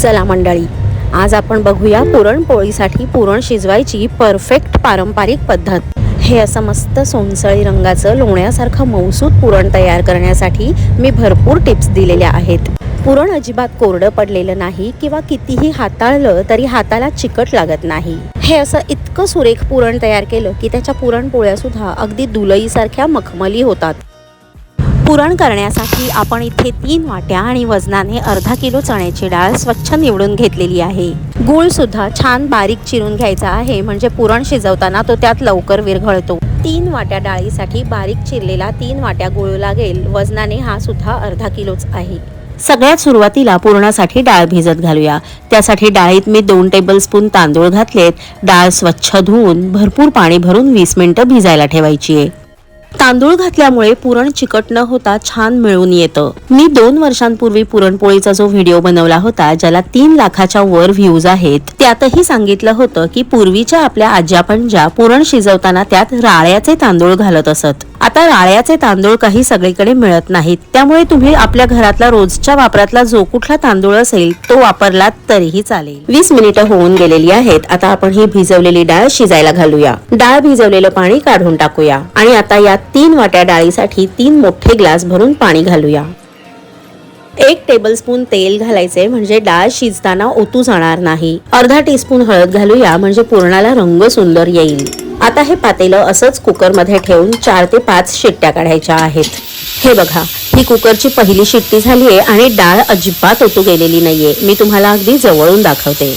चला मंडळी, आज आपण बघूया पुरणपोळीसाठी पुरण शिजवायची परफेक्ट पारंपरिक पद्धत। हे असं मस्त सोनसळी रंगाचं लोण्यासारखं मऊसूत पुरण तयार करण्यासाठी मी भरपूर टिप्स दिलेल्या आहेत। पुरण अजिबात कोरडं पडलेलं नाही किंवा कितीही हाताळलं तरी हाताला चिकट लागत नाही। हे असं इतकं सुरेख पुरण तयार केलं की त्याच्या पुरणपोळ्या सुद्धा अगदी दुलईसारख्या मखमली होतात। पुरण करण्यासाठी आपण इथे 3 वाट्या आणि वजनाने अर्धा किलो चण्याची डाळ स्वच्छ निवडून घेतलेली आहे। गूळ सुद्धा छान बारीक चिरून घ्यायचा आहे, म्हणजे पुरण शिजवताना तो त्यात लवकर विरघळतो। 3 वाट्या डाळीसाठी बारीक चिरलेला 3 वाट्या गूळ लागेल। वजनाने हा सुद्धा अर्धा किलोच आहे। सगळ्यात सुरुवातीला पुरणासाठी डाळ भिजत घालूया। त्यासाठी डाळीत मी 2 टेबलस्पून तांदूळ घातलेत। डाळ स्वच्छ धुवून भरपूर पाणी भरून 20 मिनिटं भिजायला ठेवायची आहे। तांदूळ घातल्यामुळे पुरण चिकट न होता छान मिळून येतं। मी 2 वर्षांपूर्वी पुरणपोळीचा जो व्हिडिओ बनवला होता, ज्याला 3 लाखाच्या वर व्ह्यूज आहेत, त्यातही सांगितलं होतं की पूर्वीच्या आपल्या आज्या-पणज्या पुरण शिजवताना त्यात राळ्याचे तांदूळ घालत असत। आता राळ्याचे तांदूळ काही सगळीकडे मिळत नाहीत, त्यामुळे तुम्ही आपल्या घरातला रोजच्या वापरातला जो कुठला तांदूळ असेल तो वापरलात तरीही चालेल। 20 मिनिटं होऊन गेलेली आहेत। आता आपण ही भिजवलेली डाळ शिजायला घालूया। डाळ भिजवलेलं पाणी काढून टाकूया आणि आता यात 3 वाट्या डाळीसाठी 3 मोठे ग्लास भरून पाणी घालूया। 1 टेबलस्पून तेल घालायचे, म्हणजे डाळ शिजताना ओतू जाणार नाही। अर्धा टीस्पून हळद घालूया, म्हणजे पुरणाला रंग सुंदर येईल। आता हे पातेलं असंच कुकर मध्ये ठेवून 4 ते 5 शिट्ट्या काढायच्या आहेत। हे बघा, ही कुकरची पहिली शिट्टी झालीये आणि डाळ अजिबात ओतू गेलेली नाहीये। मी तुम्हाला अगदी जवळून दाखवते।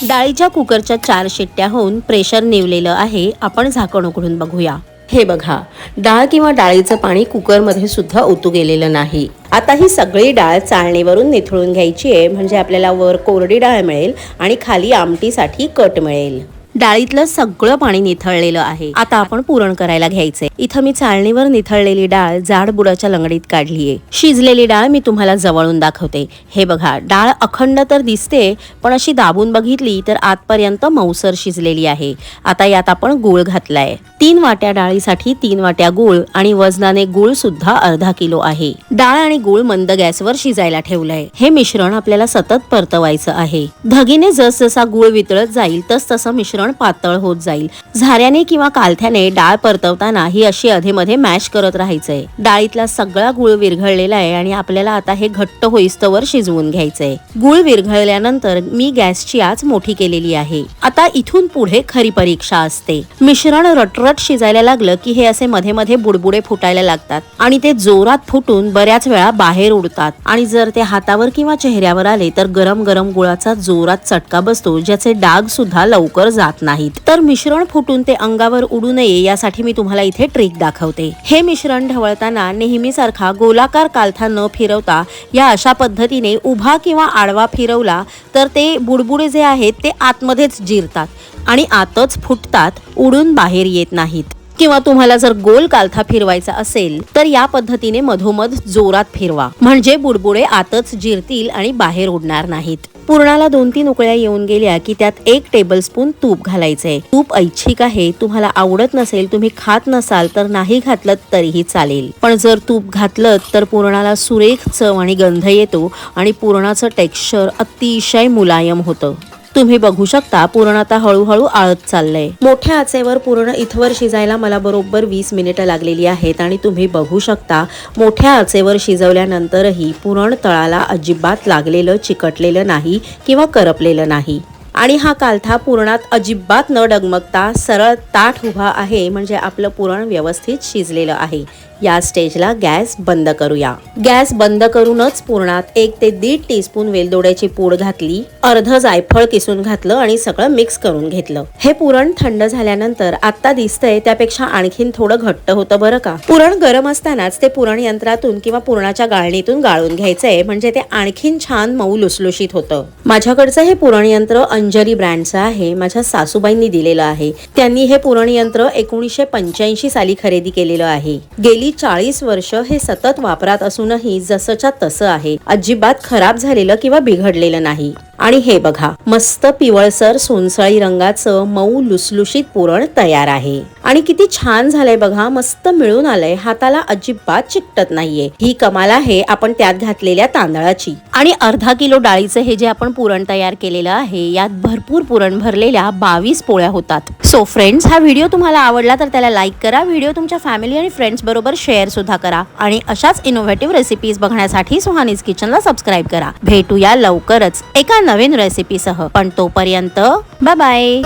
डाळीच्या कुकरच्या 4 शिट्ट्या होऊन प्रेशर निवलेलं आहे। आपण झाकण उघडून बघूया। हे बघा, डाळ किंवा डाळीचं पाणी कुकरमध्ये सुद्धा ओतू गेलेलं नाही। आता ही सगळी डाळ चाळणीवरून निथळून घ्यायची आहे, म्हणजे आपल्याला वर कोरडी डाळ मिळेल आणि खाली आमटीसाठी कट मिळेल। डाळीतलं सगळं पाणी निथळलेलं आहे। आता आपण पुरण करायला घ्यायचंय। इथं मी चाळणीवर निथळलेली डाळ जाड बुडाच्या लंगडीत काढलीये। शिजलेली डाळ मी तुम्हाला जवळून दाखवते। हे बघा, डाळ अखंड तर दिसते, पण अशी दाबून बघितली तर आतपर्यंत मऊसर शिजलेली आहे। आता यात आपण गूळ घातलाय। 3 वाट्या डाळीसाठी 3 वाट्या गूळ आणि वजनाने गूळ सुद्धा अर्धा किलो आहे। डाळ आणि गूळ मंद गॅसवर शिजायला ठेवलंय। हे मिश्रण आपल्याला सतत परतवायचं आहे। धगीने जसजसा गूळ वितळत जाईल तसतसं मिश्रण पातळ होत जाईल। झाऱ्याने किंवा कालथ्याने डाळ परतवताना ही अशी अधेमध्ये मॅश करत राहायचंय। डाळीतला सगळा गूळ विरघळलेला आहे आणि आपल्याला आता हे घट्ट होईस्तवर शिजवून घ्यायचंय। गूळ विरघळल्यानंतर मी गॅसची आच मोठी केलेली आहे। आता इथून पुढे खरी परीक्षा असते। मिश्रण रटरट शिजायला लागलं की हे असे मध्ये मध्ये बुडबुडे फुटायला लागतात आणि ते जोरात फुटून बऱ्याच वेळा बाहेर उडतात आणि जर ते हातावर किंवा चेहऱ्यावर आले तर गरम गरम गुळाचा जोरात चटका बसतो, ज्याचे डाग सुद्धा लवकर जात नाहीत। तर मिश्रण फुटून ते अंगावर उडू नये यासाठी मी तुम्हाला इथे ट्रिक दाखवते। हे मिश्रण ढवळताना नेहमीसारखा गोलाकार कालथा न फिरवता या अशा पद्धतीने उभा किंवा आडवा फिरवला तर ते बुडबुडे जे आहेत ते आतमध्येच जिरतात आणि आतच फुटतात, उडून बाहेर येत नाहीत। किंवा तुम्हाला जर गोल कालथा फिरवायचा असेल तर या पद्धतीने मधोमध जोरात फिरवा, म्हणजे बुडबुडे आतच जिरतील आणि बाहेर उडणार नाहीत। पुरणाला 2-3 उकळ्या येऊन गेल्या की त्यात 1 टेबलस्पून तूप घालायचंय। तूप ऐच्छिक आहे, तुम्हाला आवडत नसेल, तुम्ही खात नसाल तर नाही घातलं तरीही चालेल, पण जर तूप घातलं तर पुरणाला सुरेख चव आणि गंध येतो आणि पुरणाचं टेक्स्चर अतिशय मुलायम होतं। तुम्ही बघू शकता पुरण आता हळूहळू आळत चाललंय। मोठ्या आचेवर पुरण इथवर शिजायला मला बरोबर 20 मिनिटं लागलेली आहेत आणि तुम्ही बघू शकता मोठ्या आचेवर शिजवल्यानंतरही पुरण तळाला अजिबात लागलेलं, चिकटलेलं नाही किंवा करपलेलं नाही आणि हा कालथा पुरणात अजिबात न डगमगता सरळ ताठ उभा आहे, म्हणजे आपलं पुरण व्यवस्थित शिजलेलं आहे। या स्टेजला गॅस बंद करूया। गॅस बंद करूनच पुरणात 1 ते 1.5 टीस्पून वेलदोड्याची पूड घातली, अर्ध जायफळ किसून घातलं आणि सगळं मिक्स करून घेतलं। हे पुरण थंड झाल्यानंतर आता दिसतंय त्यापेक्षा आणखीन थोडं घट्ट होतं बरं का। पुरण गरम असतानाच ते पुरण यंत्रातून किंवा पुरणाच्या गाळणीतून गाळून घ्यायचंय, म्हणजे ते आणखीन छान मऊ लुसलुशीत होतं। माझ्याकडचं हे पुरण यंत्र अंजली ब्रँडचं आहे। माझ्या सासूबाईंनी दिलेलं आहे। त्यांनी हे पुरण यंत्र 1985 साली खरेदी केलेलं आहे। गेली 40 वर्ष हे सतत वापरात असूनही जसंच्या तसं आहे, अजिबात खराब झालेलं किंवा बिघडलेलं नाही। आणि हे बघा मस्त पिवळसर सोनसळी रंगाचं मऊ लुसलुशीत पुरण तयार आहे आणि किती छान झालंय बघा, मस्त मिळून आलंय, हाताला अजिबात चिकटत नाहीये. ही कमाल आहे आपण त्यात घातलेल्या तांदळाची. आणि अर्धा किलो डाळीचं हे जे आपण पुरण तयार केलेलं आहे यात भरपूर पुरण भरलेल्या 22 पोळ्या होतात. सो फ्रेंड्स, हा व्हिडिओ तुम्हाला आवडला तर त्याला लाईक करा, व्हिडिओ तुमच्या फॅमिली आणि फ्रेंड्स बरोबर शेअर सुद्धा करा आणि अशाच इनोव्हेटिव्ह रेसिपीज बघण्यासाठी सुहानीज किचनला सबस्क्राईब करा. भेटूया लवकरच एका नवीन रेसिपीसह, पण तोपर्यंत बाय बाय.